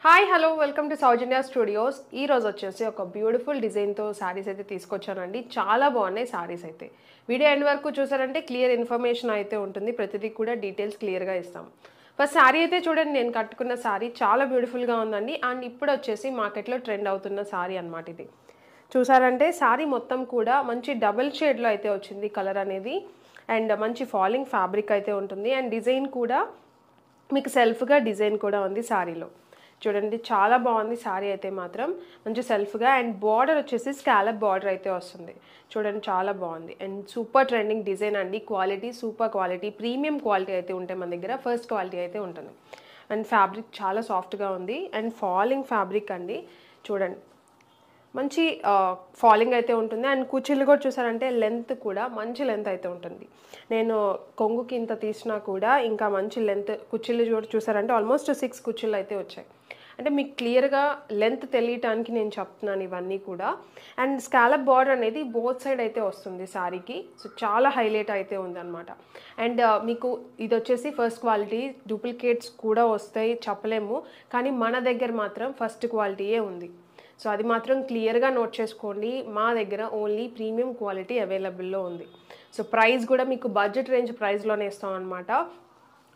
Hi hello welcome to Soujanya studios. ఈ రోజు వచ్చేసి ఒక బ్యూటిఫుల్ డిజైన్తో శారీస్ అయితే తీసుకొచ్చానండి. చాలా బాగున్నాయి శారీస్ అయితే. వీడియో ఎండ్ వరకు చూసారంటే క్లియర్ ఇన్ఫర్మేషన్ అయితే ఉంటుంది. ప్రతిదీ కూడా డీటెయిల్స్ క్లియర్గా ఇస్తాం. ఫస్ట్ శారీ అయితే చూడండి, నేను కట్టుకున్న శారీ చాలా బ్యూటిఫుల్గా ఉందండి. అండ్ ఇప్పుడు వచ్చేసి మార్కెట్లో ట్రెండ్ అవుతున్న శారీ అనమాట ఇది. చూసారంటే శారీ మొత్తం కూడా మంచి డబుల్ షేడ్లో అయితే వచ్చింది కలర్ అనేది. అండ్ మంచి ఫాలింగ్ ఫ్యాబ్రిక్ అయితే ఉంటుంది. అండ్ డిజైన్ కూడా మీకు సెల్ఫ్గా డిజైన్ కూడా ఉంది శారీలో. చూడండి చాలా బాగుంది శారీ అయితే మాత్రం. మంచి సెల్ఫ్గా అండ్ బార్డర్ వచ్చేసి స్కాలప్ బార్డర్ అయితే వస్తుంది. చూడండి చాలా బాగుంది అండ్ సూపర్ ట్రెండింగ్ డిజైన్ అండి. Quality super quality, premium quality అయితే ఉంటాయి మన దగ్గర. ఫస్ట్ క్వాలిటీ అయితే ఉంటుంది. అండ్ ఫ్యాబ్రిక్ చాలా సాఫ్ట్గా ఉంది అండ్ ఫాలింగ్ ఫ్యాబ్రిక్ అండి. చూడండి మంచి ఫాలింగ్ అయితే ఉంటుంది. అండ్ కుచ్చిళ్ళు కూడా చూసారంటే లెంత్ కూడా మంచి లెంత్ అయితే ఉంటుంది. నేను కొంగుకి ఇంత తీసినా కూడా ఇంకా మంచి లెంత్ కుచ్చిళ్ళు చూసారంటే ఆల్మోస్ట్ 6 కుచ్చిళ్ళు అయితే వచ్చాయి. అంటే మీకు క్లియర్గా లెంత్ తెలియటానికి నేను చెప్తున్నాను ఇవన్నీ కూడా. అండ్ స్కాలప్ బార్డర్ అనేది బోత్ సైడ్ అయితే వస్తుంది శారీకి. సో చాలా హైలైట్ అయితే ఉందన్నమాట. అండ్ మీకు ఇది వచ్చేసి ఫస్ట్ క్వాలిటీ, డూప్లికేట్స్ కూడా వస్తాయి చెప్పలేము, కానీ మన దగ్గర మాత్రం ఫస్ట్ క్వాలిటీయే ఉంది. సో అది మాత్రం క్లియర్గా నోట్ చేసుకోండి. మా దగ్గర ఓన్లీ ప్రీమియం క్వాలిటీ అవైలబుల్లో ఉంది. సో ప్రైస్ కూడా మీకు బడ్జెట్ రేంజ్ ప్రైస్లోనే ఇస్తాం అనమాట.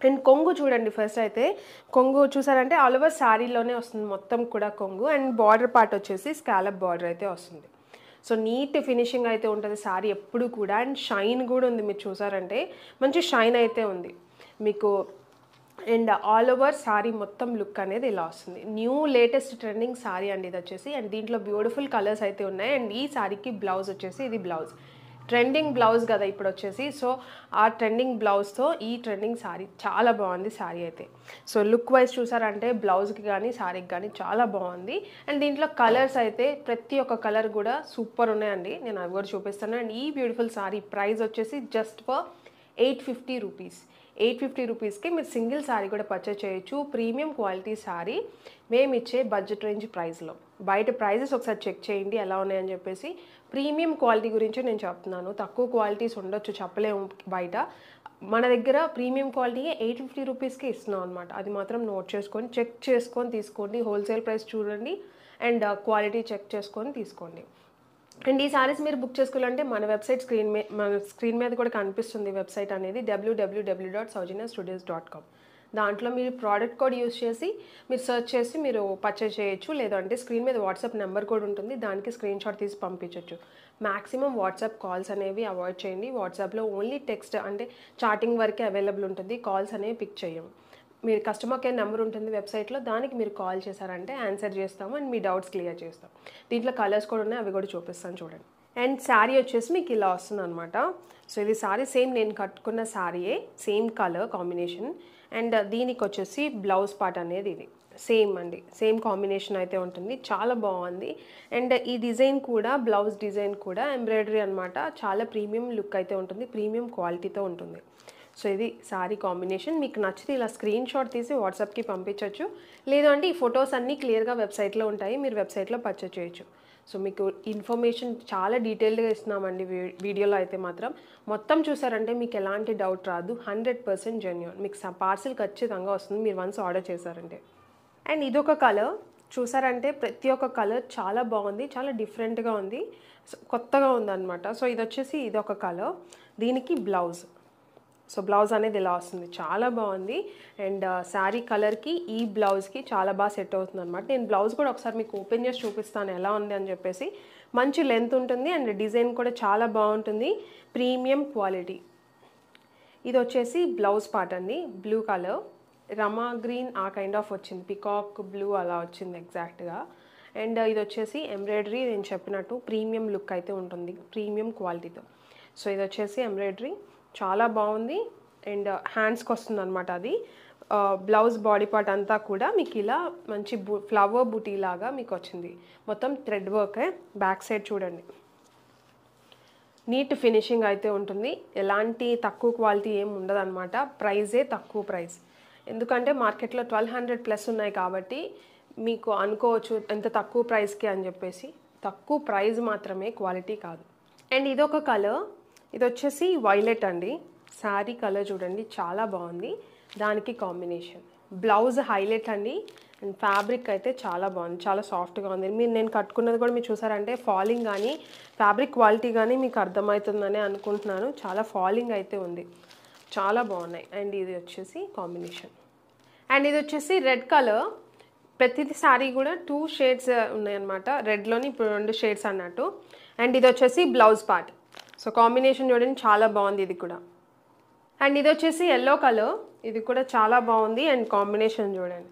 అండ్ కొంగు చూడండి, ఫస్ట్ అయితే కొంగు చూసారంటే ఆల్ ఓవర్ శారీలోనే వస్తుంది మొత్తం కూడా కొంగు. అండ్ బార్డర్ పార్ట్ వచ్చేసి స్కాలప్ బార్డర్ అయితే వస్తుంది. సో నీట్ ఫినిషింగ్ అయితే ఉంటుంది శారీ ఎప్పుడు కూడా. అండ్ షైన్ కూడా ఉంది, మీరు చూసారంటే మంచి షైన్ అయితే ఉంది మీకు. అండ్ ఆల్ ఓవర్ శారీ మొత్తం లుక్ అనేది ఇలా వస్తుంది. న్యూ లేటెస్ట్ ట్రెండింగ్ శారీ అండి ఇది వచ్చేసి. అండ్ దీంట్లో బ్యూటిఫుల్ కలర్స్ అయితే ఉన్నాయి. అండ్ ఈ శారీకి బ్లౌజ్ వచ్చేసి ఇది బ్లౌజ్, ట్రెండింగ్ బ్లౌజ్ కదా ఇప్పుడు వచ్చేసి. సో ఆ ట్రెండింగ్ బ్లౌజ్తో ఈ ట్రెండింగ్ శారీ చాలా బాగుంది శారీ అయితే. సో లుక్ వైజ్ చూసారంటే బ్లౌజ్కి కానీ శారీకి కానీ చాలా బాగుంది. అండ్ దీంట్లో కలర్స్ అయితే ప్రతి ఒక్క కలర్ కూడా సూపర్ ఉన్నాయండి. నేను అవి కూడా చూపిస్తాను. అండ్ ఈ బ్యూటిఫుల్ శారీ ప్రైస్ వచ్చేసి జస్ట్ ఫర్ 850 రూపీస్. 850 రూపీస్కి మీరు సింగిల్ శారీ కూడా పర్చేస్ చేయొచ్చు. ప్రీమియం క్వాలిటీ శారీ మేము ఇచ్చే బడ్జెట్ రేంజ్ ప్రైస్లో. బయట ప్రైజెస్ ఒకసారి చెక్ చేయండి ఎలా ఉన్నాయని చెప్పేసి. ప్రీమియం క్వాలిటీ గురించి నేను చెప్తున్నాను. తక్కువ క్వాలిటీస్ ఉండొచ్చు, చెప్పలేము బయట. మన దగ్గర ప్రీమియం క్వాలిటీయే 850 రూపీస్కి ఇస్తున్నాం అనమాట. అది మాత్రం నోట్ చేసుకొని చెక్ చేసుకొని తీసుకోండి. హోల్సేల్ ప్రైస్ చూడండి అండ్ క్వాలిటీ చెక్ చేసుకొని తీసుకోండి. అండ్ ఈ సారీస్ మీరు బుక్ చేసుకోవాలంటే మన వెబ్సైట్ మన స్క్రీన్ మీద కూడా కనిపిస్తుంది. వెబ్సైట్ అనేది www.saujanya-studios.com. దాంట్లో మీరు ప్రోడక్ట్ కోడ్ యూస్ చేసి మీరు సెర్చ్ చేసి మీరు పర్చేస్ చేయొచ్చు. లేదంటే స్క్రీన్ మీద వాట్సాప్ నెంబర్ కూడా ఉంటుంది, దానికి స్క్రీన్ షాట్ తీసి పంపించవచ్చు. మ్యాక్సిమం వాట్సాప్ కాల్స్ అనేవి అవాయిడ్ చేయండి. వాట్సాప్లో ఓన్లీ టెక్స్ట్ అంటే చాటింగ్ వరకే అవైలబుల్ ఉంటుంది. కాల్స్ అనేవి పిక్ చేయము. మీరు కస్టమర్ కేర్ నెంబర్ ఉంటుంది వెబ్సైట్లో, దానికి మీరు కాల్ చేశారంటే ఆన్సర్ చేస్తాము అండ్ మీ డౌట్స్ క్లియర్ చేస్తాం. దీంట్లో కలర్స్ కూడా ఉన్నాయి, అవి కూడా చూపిస్తాను చూడండి. అండ్ శారీ వచ్చేసి మీకు ఇలా వస్తుంది అనమాట. సో ఇది శారీ సేమ్ నేను కట్టుకున్న శారీయే, సేమ్ కలర్ కాంబినేషన్. అండ్ దీనికి వచ్చేసి బ్లౌజ్ పార్ట్ అనేది ఇది సేమ్ అండి, సేమ్ కాంబినేషన్ అయితే ఉంటుంది. చాలా బాగుంది. అండ్ ఈ డిజైన్ కూడా బ్లౌజ్ డిజైన్ కూడా ఎంబ్రాయిడరీ అనమాట. చాలా ప్రీమియం లుక్ అయితే ఉంటుంది, ప్రీమియం క్వాలిటీతో ఉంటుంది. సో ఇది శారీ కాంబినేషన్. మీకు నచ్చితే ఇలా స్క్రీన్ షాట్ తీసి వాట్సాప్కి పంపించవచ్చు. లేదు అంటే ఈ ఫొటోస్ అన్నీ క్లియర్గా వెబ్సైట్లో ఉంటాయి, మీరు వెబ్సైట్లో పర్చేస్ చేయొచ్చు. సో మీకు ఇన్ఫర్మేషన్ చాలా డీటెయిల్డ్గా ఇస్తున్నామండి వీడియోలో అయితే మాత్రం. మొత్తం చూసారంటే మీకు ఎలాంటి డౌట్ రాదు. 100% జెన్యూన్. మీకు పార్సిల్ ఖచ్చితంగా వస్తుంది మీరు వన్స్ ఆర్డర్ చేశారంటే. అండ్ ఇదొక కలర్ చూసారంటే ప్రతి ఒక్క కలర్ చాలా బాగుంది, చాలా డిఫరెంట్గా ఉంది, కొత్తగా ఉందన్నమాట. సో ఇది వచ్చేసి ఇదొక కలర్, దీనికి బ్లౌజ్. సో బ్లౌజ్ అనేది ఇలా వస్తుంది, చాలా బాగుంది. అండ్ శారీ కలర్కి ఈ బ్లౌజ్కి చాలా బాగా సెట్ అవుతుంది అనమాట. నేను బ్లౌజ్ కూడా ఒకసారి మీకు ఓపెన్ చేసి చూపిస్తాను ఎలా ఉంది అని చెప్పేసి. మంచి లెంత్ ఉంటుంది అండ్ డిజైన్ కూడా చాలా బాగుంటుంది, ప్రీమియం క్వాలిటీ. ఇది వచ్చేసి బ్లౌజ్ పార్ట్ అండి, బ్లూ కలర్, రమా గ్రీన్ ఆ కైండ్ ఆఫ్ వచ్చింది, పికాక్ బ్లూ అలా వచ్చింది ఎగ్జాక్ట్గా. అండ్ ఇది వచ్చేసి ఎంబ్రాయిడరీ, నేను చెప్పినట్టు ప్రీమియం లుక్ అయితే ఉంటుంది, ప్రీమియం క్వాలిటీతో. సో ఇది వచ్చేసి ఎంబ్రాయిడరీ చాలా బాగుంది. అండ్ హ్యాండ్స్కి వస్తుంది అనమాట అది. బ్లౌజ్ బాడీ పార్ట్ అంతా కూడా మీకు ఇలా మంచి ఫ్లవర్ బూటీ లాగా మీకు వచ్చింది. మొత్తం థ్రెడ్ వర్క్. బ్యాక్ సైడ్ చూడండి, నీట్ ఫినిషింగ్ అయితే ఉంటుంది. ఎలాంటి తక్కువ క్వాలిటీ ఏమి ఉండదు అనమాట. ప్రైజే తక్కువ ప్రైస్, ఎందుకంటే మార్కెట్లో 1200 ప్లస్ ఉన్నాయి కాబట్టి మీకు అనుకోవచ్చు ఎంత తక్కువ ప్రైస్కి అని చెప్పేసి. తక్కువ ప్రైస్ మాత్రమే, క్వాలిటీ కాదు. అండ్ ఇదొక కలర్, ఇది వచ్చేసి వైలెట్ అండి. శారీ కలర్ చూడండి చాలా బాగుంది, దానికి కాంబినేషన్. బ్లౌజ్ హైలైట్ అండి, అండ్ ఫ్యాబ్రిక్ అయితే చాలా బాగుంది, చాలా సాఫ్ట్గా ఉంది. నేను కట్టుకున్నది కూడా మీరు చూసారంటే ఫాలింగ్ కానీ ఫ్యాబ్రిక్ క్వాలిటీ కానీ మీకు అర్థమవుతుందని అనుకుంటున్నాను. చాలా ఫాలింగ్ అయితే ఉంది, చాలా బాగున్నాయి. అండ్ ఇది వచ్చేసి కాంబినేషన్, అండ్ ఇది వచ్చేసి రెడ్ కలర్. ప్రతిది శారీ కూడా 2 షేడ్స్ ఉన్నాయన్నమాట, రెడ్లోని ఇప్పుడు 2 షేడ్స్ అన్నట్టు. అండ్ ఇది వచ్చేసి బ్లౌజ్ పార్ట్. సో కాంబినేషన్ చూడండి చాలా బాగుంది ఇది కూడా. అండ్ ఇది వచ్చేసి ఎల్లో కలర్, ఇది కూడా చాలా బాగుంది. అండ్ కాంబినేషన్ చూడండి,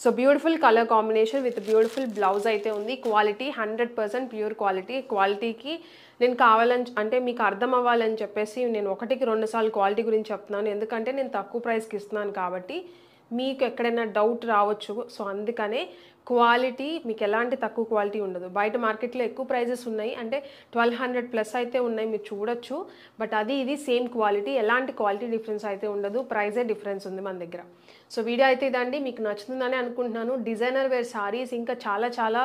so beautiful colour combination with beautiful blouse అయితే ఉంది. Quality 100% pure quality. క్వాలిటీకి నేను కావాలని అంటే మీకు అర్థం అవ్వాలని చెప్పేసి నేను 1కి 2 సార్లు క్వాలిటీ గురించి చెప్తున్నాను, ఎందుకంటే నేను తక్కువ ప్రైస్కి ఇస్తున్నాను కాబట్టి మీకు ఎక్కడైనా డౌట్ రావచ్చు. సో అందుకనే క్వాలిటీ మీకు ఎలాంటి తక్కువ క్వాలిటీ ఉండదు. బయట మార్కెట్లో ఎక్కువ ప్రైజెస్ ఉన్నాయి, అంటే 1200+ అయితే ఉన్నాయి, మీరు చూడొచ్చు. బట్ అది ఇది సేమ్ క్వాలిటీ, ఎలాంటి క్వాలిటీ డిఫరెన్స్ అయితే ఉండదు, ప్రైజే డిఫరెన్స్ ఉంది మన దగ్గర. సో వీడియో అయితే ఇదండి, మీకు నచ్చుతుందని అనుకుంటున్నాను. డిజైనర్ వేర్ సారీస్ ఇంకా చాలా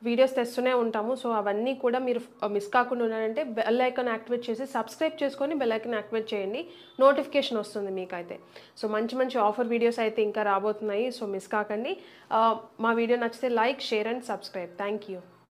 వీడియోస్ తెస్తూనే ఉంటాము. సో అవన్నీ కూడా మీరు మిస్ కాకుండా ఉన్నారంటే బెల్ ఐకాన్ యాక్టివేట్ చేసి సబ్స్క్రైబ్ చేసుకొని బెల్ ఐకాన్ యాక్టివేట్ చేయండి, నోటిఫికేషన్ వస్తుంది మీకైతే. సో మంచి ఆఫర్ వీడియోస్ అయితే ఇంకా రాబోతున్నాయి, సో మిస్ కాకండి. మా వీడియో నచ్చితే like, share and subscribe. Thank you.